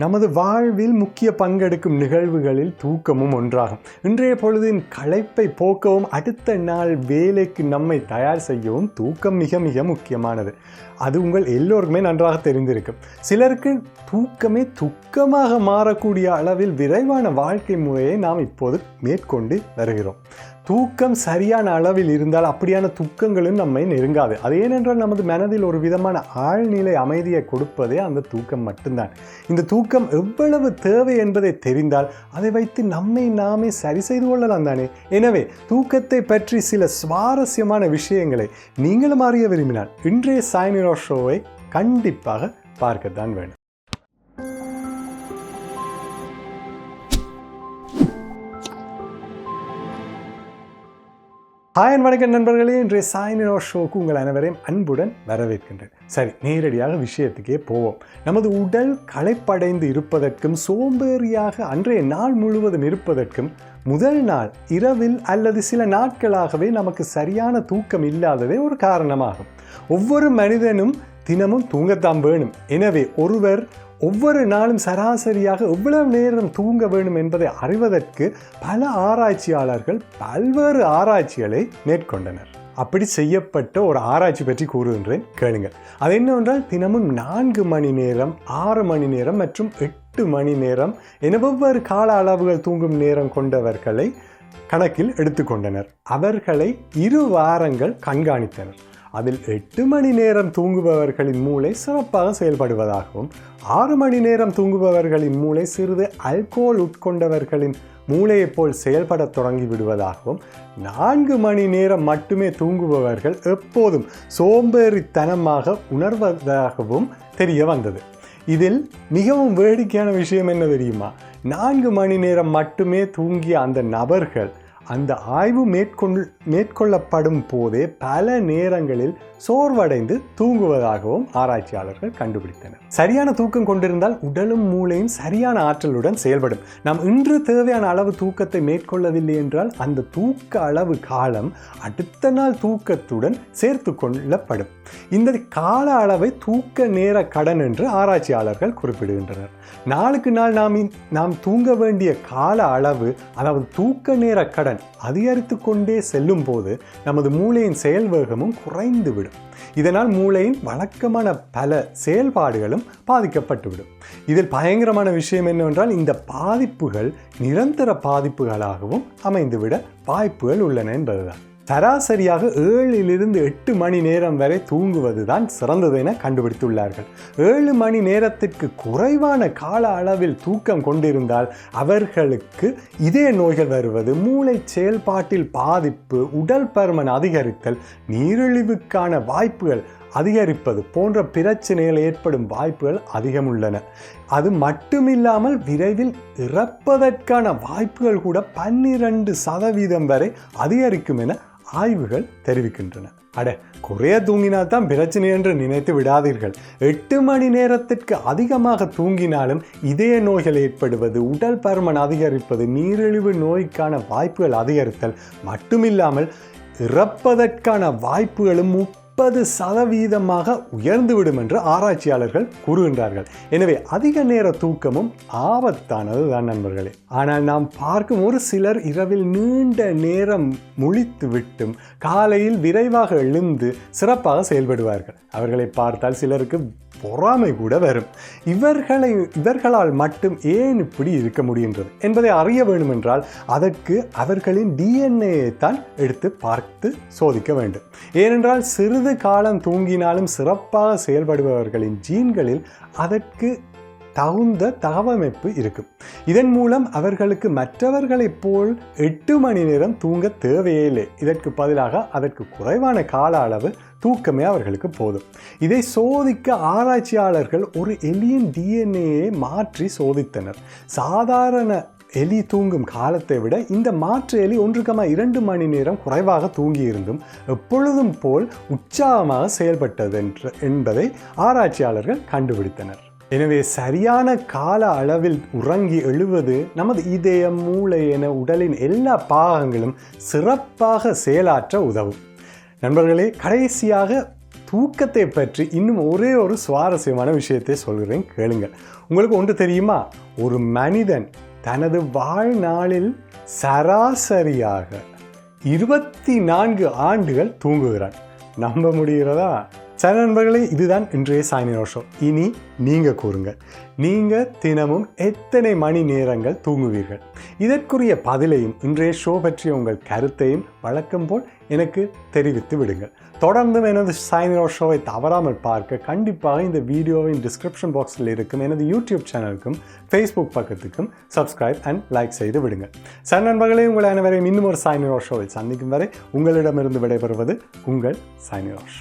நமது வாழ்வில் முக்கிய பங்கெடுக்கும் நிகழ்வுகளில் தூக்கமும் ஒன்றாகும். இன்றைய பொழுதின் களைப்பை போக்கவும் அடுத்த நாள் வேலைக்கு நம்மை தயார் செய்யவும் தூக்கம் மிக மிக முக்கியமானது. அது உங்கள் எல்லோருக்குமே நன்றாக தெரிந்திருக்கும். சிலருக்கு தூக்கமே துக்கமாக மாறக்கூடிய அளவில் விரைவான வாழ்க்கை முறையை நாம் இப்போது மேற்கொண்டு வருகிறோம். தூக்கம் சரியான அளவில் இருந்தால் அப்படியான துக்கங்களும் நம்மை நெருங்காது. அது ஏனென்றால் நமது மனதில் ஒரு விதமான ஆழ்நிலை அமைதியை கொடுப்பதே அந்த தூக்கம் மட்டும்தான். இந்த தூக்கம் எவ்வளவு தேவை என்பதை தெரிந்தால் அதை வைத்து நம்மை நாமே சரி செய்து கொள்ளலாம் தானே. எனவே தூக்கத்தை பற்றி சில சுவாரஸ்யமான விஷயங்களை நீங்களும் அறிய விரும்பினால் இன்றைய சாய்னிரோ ஷோவை கண்டிப்பாக பார்க்கத்தான் வேண்டும். ஹாய் வணக்கம் நண்பர்களே, இன்றைய சாய்னிரோ ஷோக்கு உங்கள் அனைவரையும் அன்புடன் வரவேற்கின்றேன். சரி, நேரடியாக விஷயத்துக்கே போவோம். நமது உடல் களைப்படைந்து இருப்பதற்கும் சோம்பேறியாக அன்றைய நாள் முழுவதும் இருப்பதற்கும் முதல் நாள் இரவில் அல்லது சில நாட்களாகவே நமக்கு சரியான தூக்கம் இல்லாததே ஒரு காரணமாகும். ஒவ்வொரு மனிதனும் தினமும் தூங்கத்தான் வேணும். எனவே ஒருவர் ஒவ்வொரு நாளும் சராசரியாக எவ்வளவு நேரம் தூங்க வேண்டும் என்பதை அறிவதற்கு பல ஆராய்ச்சியாளர்கள் பல்வேறு ஆராய்ச்சிகளை மேற்கொண்டனர். அப்படி செய்யப்பட்ட ஒரு ஆராய்ச்சி பற்றி கூறுகின்றேன், கேளுங்கள். அது என்னவென்றால் தினமும் 4 மணி நேரம், 6 மணி நேரம் மற்றும் 8 மணி நேரம் என வெவ்வேறு கால அளவுகள் தூங்கும் நேரம் கொண்டவர்களை கணக்கில் எடுத்துக்கொண்டனர். அவர்களை 2 வாரங்கள் கண்காணித்தனர். அதில் 8 மணி நேரம் தூங்குபவர்களின் மூளை சிறப்பாக செயல்படுவதாகவும் 6 மணி நேரம் தூங்குபவர்களின் மூளை சிறிது அல்கோல் உட்கொண்டவர்களின் மூளையைப் போல் செயல்பட தொடங்கி விடுவதாகவும் 4 மணி நேரம் மட்டுமே தூங்குபவர்கள் எப்போதும் சோம்பேறித்தனமாக உணர்வதாகவும் தெரிய வந்தது. இதில் மிகவும் வேடிக்கையான விஷயம் என்ன தெரியுமா? 4 மணி நேரம் மட்டுமே தூங்கிய அந்த நபர்கள் அந்த ஆய்வு மேற்கொள்ளப்படும் போதே பல நேரங்களில் சோர்வடைந்து தூங்குவதாகவும் ஆராய்ச்சியாளர்கள் கண்டுபிடித்தனர். சரியான தூக்கம் கொண்டிருந்தால் உடலும் மூளையும் சரியான ஆற்றலுடன் செயல்படும். நாம் இன்று தேவையான அளவு தூக்கத்தை மேற்கொள்ளவில்லை என்றால் அந்த தூக்க அளவு காலம் அடுத்த நாள் தூக்கத்துடன் சேர்த்து கொள்ளப்படும். இந்த கால அளவை தூக்க நேர கடன் என்று ஆராய்ச்சியாளர்கள் குறிப்பிடுகின்றனர். நாளுக்கு நாள் நாம் தூங்க வேண்டிய கால அளவு, அதாவது தூக்க நேர கடன் அதிகரித்து கொண்டே செல்லும் போது நமது மூளையின் செயல்வேகமும் குறைந்துவிடும். இதனால் மூளையின் வழக்கமான பல செயல்பாடுகளும் பாதிக்கப்பட்டுவிடும். இதில் பயங்கரமான விஷயம் என்னவென்றால் இந்த பாதிப்புகள் நிரந்தர பாதிப்புகளாகவும் அமைந்துவிட வாய்ப்புகள் உள்ளன என்பதுதான். சராசரியாக 7 to 8 மணி நேரம் வரை தூங்குவதுதான் சிறந்தது என கண்டுபிடித்துள்ளார்கள். 7 மணி நேரத்திற்கு குறைவான கால அளவில் தூக்கம் கொண்டிருந்தால் அவர்களுக்கு இதய நோய்கள் வருவது, மூளை செயல்பாட்டில் பாதிப்பு, உடல் பருமன் அதிகரித்தல், நீரிழிவுக்கான வாய்ப்புகள் அதிகரிப்பது போன்ற பிரச்சனைகள் ஏற்படும் வாய்ப்புகள் அதிகம் உள்ளன. அது மட்டுமில்லாமல் விரைவில் இறப்பதற்கான வாய்ப்புகள் கூட 12% வரை அதிகரிக்கும் என ஆய்வுகள் தெரிவிக்கின்றன. குறைய தூங்கினால் தான் பிரச்சனை என்று நினைத்து விடாதீர்கள். 8 மணி நேரத்திற்கு அதிகமாக தூங்கினாலும் இதய நோய்கள் ஏற்படுவது, உடல் பருமன் அதிகரிப்பது, நீரிழிவு நோய்க்கான வாய்ப்புகள் அதிகரித்தல் மட்டுமில்லாமல் இறப்பதற்கான வாய்ப்புகளும் 30% உயர்ந்துவிடும் என்று ஆராய்ச்சியாளர்கள் கூறுகின்றார்கள். எனவே அதிக நேர தூக்கமும் ஆபத்தானது தான் நண்பர்களே. ஆனால் நாம் பார்க்கும் ஒரு சிலர் இரவில் நீண்ட நேரம் முழித்து விட்டும் காலையில் விரைவாக எழுந்து சிறப்பாக செயல்படுவார்கள். அவர்களை பார்த்தால் சிலருக்கு பொறாமை கூட வரும். இவர்களால் மட்டும் ஏன் இப்படி இருக்க முடிகின்றது என்பதை அறிய வேண்டும் என்றால் அதற்கு அவர்களின் டிஎன்ஏயை தான் எடுத்து பார்த்து சோதிக்க வேண்டும். ஏனென்றால் சிறிது காலம் தூங்கினாலும் சிறப்பாக செயல்படுபவர்களின் ஜீன்களில் அதற்கு தகுந்த தகவமைப்பு இருக்கும். இதன் மூலம் அவர்களுக்கு மற்றவர்களைப் போல் 8 மணி நேரம் தூங்க தேவையே இல்லை. இதற்கு பதிலாக அதற்கு குறைவான கால அளவு தூக்கமே அவர்களுக்கு போதும். இதை சோதிக்க ஆராய்ச்சியாளர்கள் ஒரு எலியின் டிஎன்ஏயை மாற்றி சோதித்தனர். சாதாரண எலி தூங்கும் காலத்தை விட இந்த மாற்று எலி 1,2 மணி நேரம் குறைவாக தூங்கியிருந்தும் எப்பொழுதும் போல் உற்சாகமாக செயல்பட்டது என்பதை ஆராய்ச்சியாளர்கள் கண்டுபிடித்தனர். எனவே சரியான கால அளவில் உறங்கி எழுவது நமது இதயம், மூளை என உடலின் எல்லா பாகங்களும் சிறப்பாக செயலாற்ற உதவும். நண்பர்களே, கடைசியாக தூக்கத்தை பற்றி இன்னும் ஒரே ஒரு சுவாரஸ்யமான விஷயத்தை சொல்கிறேன், கேளுங்கள். உங்களுக்கு ஒன்று தெரியுமா? ஒரு மனிதன் தனது வாழ்நாளில் சராசரியாக 24 ஆண்டுகள் தூங்குகிறான். நம்ப முடிகிறதா? சரி நண்பர்களே, இதுதான் இன்றைய சைனிங் ஆஃப் ஷோ. இனி நீங்கள் கூறுங்கள், நீங்கள் தினமும் எத்தனை மணி நேரங்கள் தூங்குவீர்கள்? இதற்குரிய பதிலையும் இன்றைய ஷோ பற்றிய உங்கள் கருத்தையும் வழக்கம் போல் எனக்கு தெரிவித்து விடுங்கள். தொடர்ந்தும் எனது சைனிங் ஆஃப் ஷோவை தவறாமல் பார்க்க கண்டிப்பாக இந்த வீடியோவின் டிஸ்கிரிப்ஷன் பாக்ஸில் இருக்கும் எனது யூடியூப் சேனலுக்கும் ஃபேஸ்புக் பக்கத்துக்கும் சப்ஸ்கிரைப் அண்ட் லைக் செய்து விடுங்கள். சரி நண்பர்களே, உங்கள் அனைவரையும் இன்னும் ஒரு சைனிங் ஆஃப் ஷோவில் சந்திக்கும் வரை உங்களிடமிருந்து விடைபெறுவது உங்கள் சைனிங் ஆஃப்.